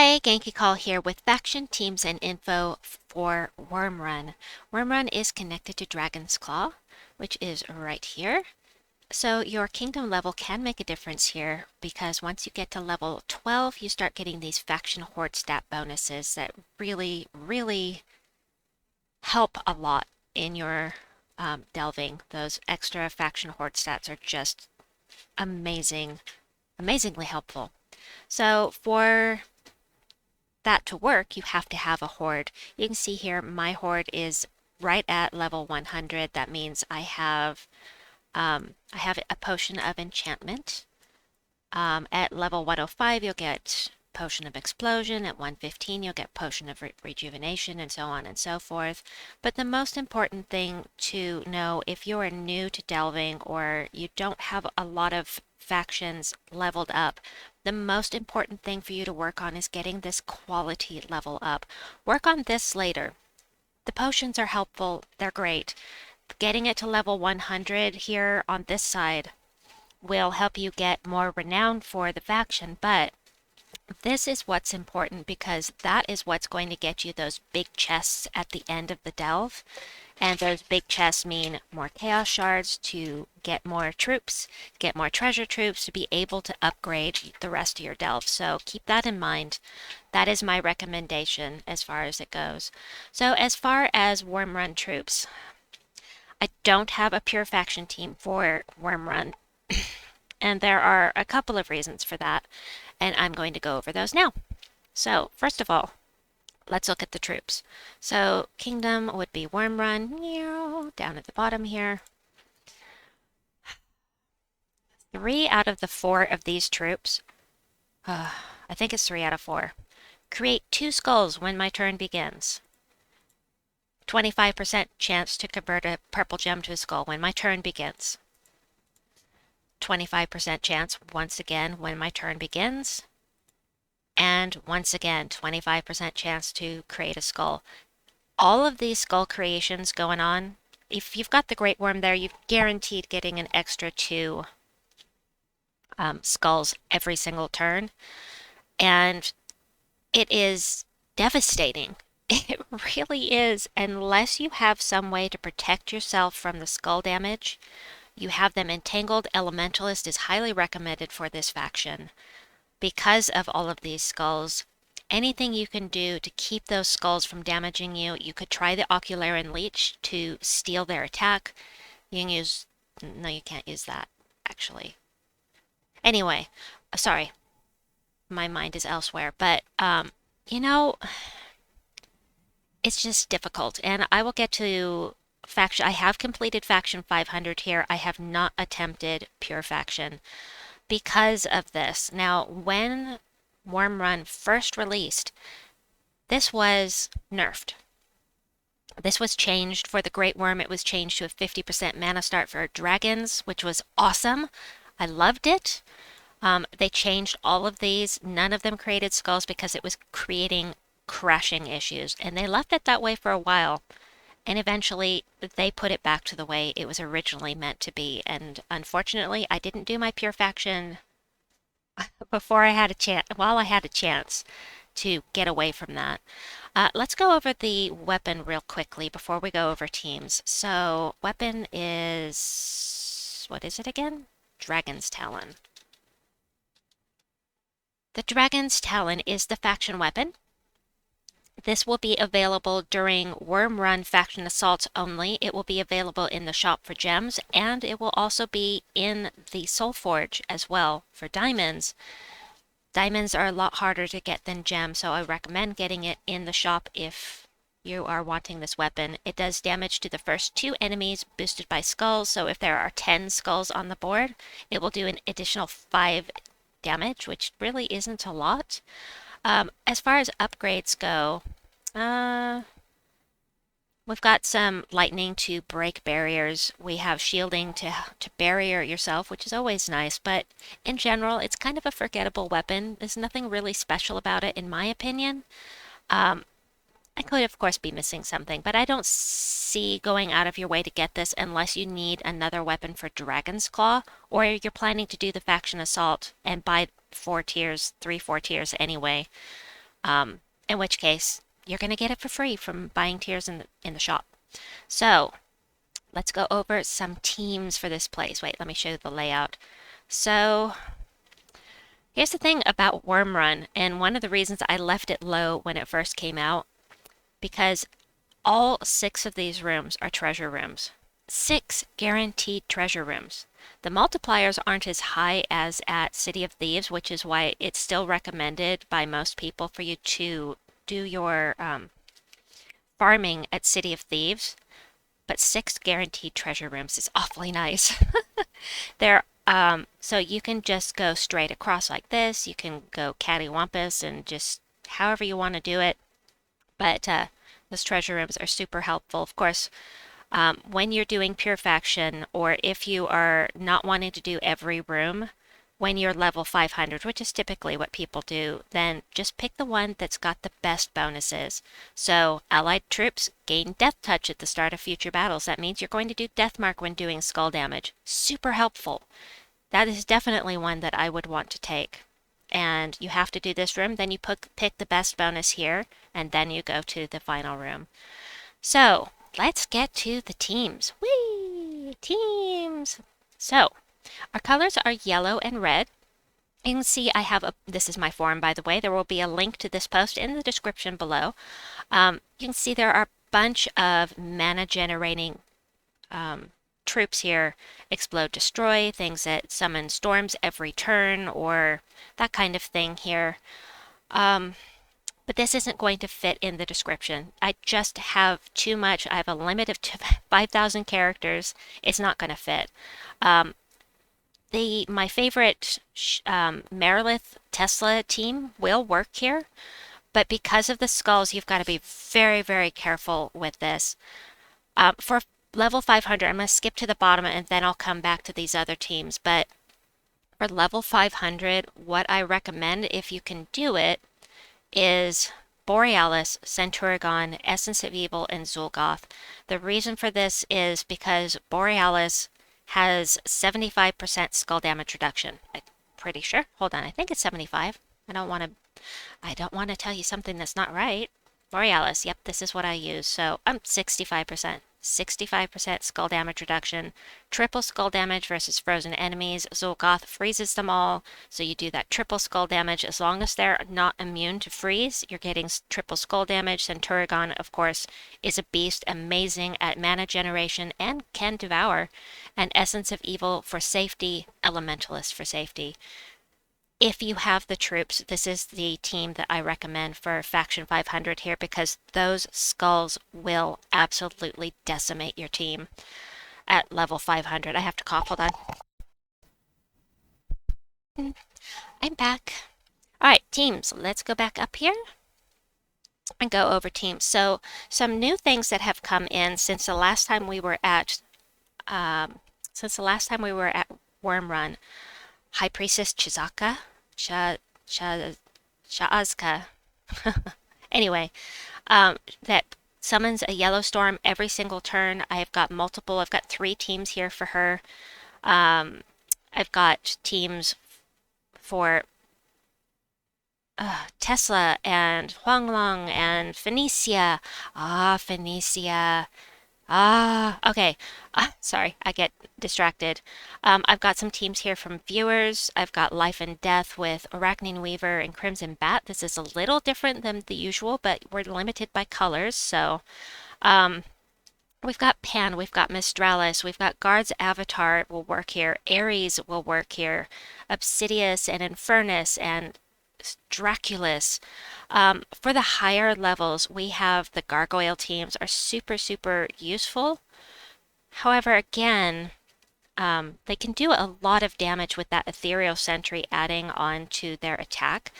Hey, Genki Call here with faction teams and info for Wyrmrun. Wyrmrun is connected to Dragon's Claw, which is right here. So your kingdom level can make a difference here because once you get to level 12, you start getting these faction horde stat bonuses that really help a lot in your delving. Those extra faction horde stats are just amazingly helpful. So for that to work, you have to have a horde. You can see here my horde is right at level 100. That means I have a potion of enchantment. At level 105, you'll get potion of explosion. At 115, you'll get potion of rejuvenation, and so on and so forth. But the most important thing to know if you are new to delving or you don't have a lot of factions leveled up, the most important thing for you to work on is getting this quality level up. Work on this later. The potions are helpful, they're great. Getting it to level 100 here on this side will help you get more renown for the faction, but this is what's important because that is what's going to get you those big chests at the end of the delve. And those big chests mean more chaos shards to get more troops, get more treasure troops to be able to upgrade the rest of your delve. So keep that in mind. That is my recommendation as far as it goes. So as far as Wyrmrun troops, I don't have a pure faction team for Wyrmrun. And there are a couple of reasons for that, and I'm going to go over those now. So first of all, let's look at the troops. So kingdom would be Wyrmrun, down at the bottom here. 3 out of the 4 of these troops, I think it's 3 out of 4, create 2 skulls when my turn begins. 25% chance to convert a purple gem to a skull when my turn begins. 25% chance once again when my turn begins. And once again, 25% chance to create a skull. All of these skull creations going on, if you've got the Great Worm there, you've guaranteed getting an extra 2 skulls every single turn. And it is devastating. It really is, unless you have some way to protect yourself from the skull damage. You have them entangled. Elementalist is highly recommended for this faction. Because of all of these skulls, anything you can do to keep those skulls from damaging you, you could try the Ocularian Leech to steal their attack. You can use... No, you can't use that, actually. Anyway, sorry. My mind is elsewhere. But, you know, it's just difficult. And I will get to faction. I have completed faction 500 here. I have not attempted pure faction because of this. Now, when Wyrmrun first released, this was nerfed. This was changed for the Great Worm. It was changed to a 50% mana start for dragons, which was awesome. I loved it. They changed all of these. None of them created skulls because it was creating crashing issues, and they left it that way for a while. And eventually, they put it back to the way it was originally meant to be. And unfortunately, I didn't do my pure faction before I had a chance, while I had a chance to get away from that. Let's go over the weapon real quickly before we go over teams. So, weapon is... what is it again? Dragon's Talon. The Dragon's Talon is the faction weapon. This will be available during Wyrmrun faction assaults only. It will be available in the shop for gems, and it will also be in the Soul Forge as well for diamonds. Diamonds are a lot harder to get than gems, so I recommend getting it in the shop if you are wanting this weapon. It does damage to the first 2 enemies boosted by skulls, so if there are 10 skulls on the board, it will do an additional 5 damage, which really isn't a lot. As far as upgrades go, we've got some lightning to break barriers. We have shielding to barrier yourself, which is always nice, but in general, it's kind of a forgettable weapon. There's nothing really special about it, in my opinion. I could, of course, be missing something, but I don't see going out of your way to get this unless you need another weapon for Dragon's Claw, or you're planning to do the faction assault and buy 4 tiers, 3, 4 tiers anyway. In which case you're going to get it for free from buying tiers in the shop. So let's go over some teams for this place. Wait, let me show you the layout. So here's the thing about Wyrmrun, and one of the reasons I left it low when it first came out, because all 6 of these rooms are treasure rooms. 6 guaranteed treasure rooms. The multipliers aren't as high as at City of Thieves, which is why it's still recommended by most people for you to do your farming at City of Thieves. But 6 guaranteed treasure rooms is awfully nice. There, so you can just go straight across like this. You can go cattywampus and just however you want to do it. But those treasure rooms are super helpful. Of course, when you're doing pure faction, or if you are not wanting to do every room, when you're level 500, which is typically what people do, then just pick the one that's got the best bonuses. So allied troops gain death touch at the start of future battles. That means you're going to do death mark when doing skull damage. Super helpful. That is definitely one that I would want to take. And you have to do this room, then you pick the best bonus here, and then you go to the final room. So let's get to the teams. Whee! Teams! So our colors are yellow and red. You can see I have this is my forum, by the way. There will be a link to this post in the description below. You can see there are a bunch of mana generating troops here. Explode, destroy, things that summon storms every turn, or that kind of thing here. But this isn't going to fit in the description. I just have too much. I have a limit of 5,000 characters. It's not going to fit. My favorite Marilith Tesla team will work here, but because of the skulls, you've got to be very, very careful with this. For level 500, I'm going to skip to the bottom and then I'll come back to these other teams. But for level 500, what I recommend, if you can do it, is Borealis, Centurigon, Essence of Evil, and Zul'Goth. The reason for this is because Borealis has 75% skull damage reduction. I'm pretty sure. Hold on, I think it's 75. I don't want to tell you something that's not right. Borealis, yep, this is what I use. So I'm 65%. 65% skull damage reduction, triple skull damage versus frozen enemies. Zul'Goth freezes them all, so you do that triple skull damage. As long as they're not immune to freeze, you're getting triple skull damage. Centurigon, of course, is a beast, amazing at mana generation and can devour. And Essence of Evil for safety, Elementalist for safety. If you have the troops, this is the team that I recommend for Faction 500 here, because those skulls will absolutely decimate your team at level 500. I have to cough, hold on. I'm back. Alright, teams, let's go back up here and go over teams. So some new things that have come in since the last time we were at Wyrmrun. High Priestess Chizaka, Shazka. Anyway, that summons a yellow storm every single turn. I've got 3 teams here for her. I've got teams for Tesla and Huanglong and Phoenicia. Phoenicia. Okay. Sorry, I get distracted. I've got some teams here from viewers. I've got Life and Death with Arachnine Weaver and Crimson Bat. This is a little different than the usual, but we're limited by colors. So, we've got Pan, we've got Mistralis, we've got Guard's Avatar will work here. Ares will work here. Obsidius and Infernus and Draculus. For the higher levels, we have the gargoyle teams are super, super useful. However, again, they can do a lot of damage with that ethereal sentry adding on to their attack.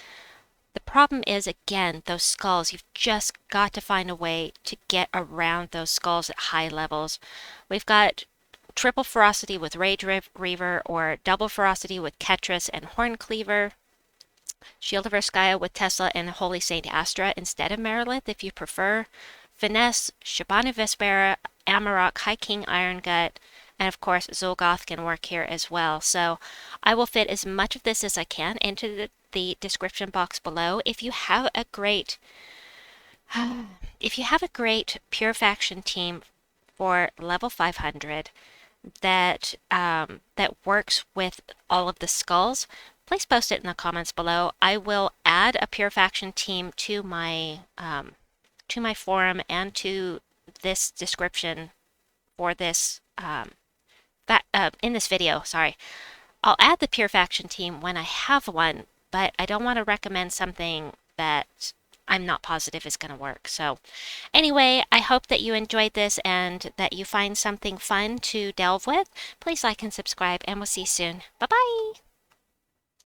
The problem is, again, those skulls. You've just got to find a way to get around those skulls at high levels. We've got triple ferocity with Rage Reaver, or double ferocity with Ketris and Horncleaver. Shield of Urskaya with Tesla and Holy Saint Astra instead of Marilith, if you prefer. Finesse, Shabana Vespera, Amarok, High King Iron Gut, And of course, Zolgoth can work here as well. So I will fit as much of this as I can into the description box below. If you have a great pure faction team for level 500 that that works with all of the skulls, please post it in the comments below. I will add a pure faction team to my forum and to this description for this in this video. Sorry, I'll add the pure faction team when I have one, but I don't want to recommend something that I'm not positive is going to work. So anyway, I hope that you enjoyed this and that you find something fun to delve with. Please like and subscribe, and we'll see you soon. Bye-bye!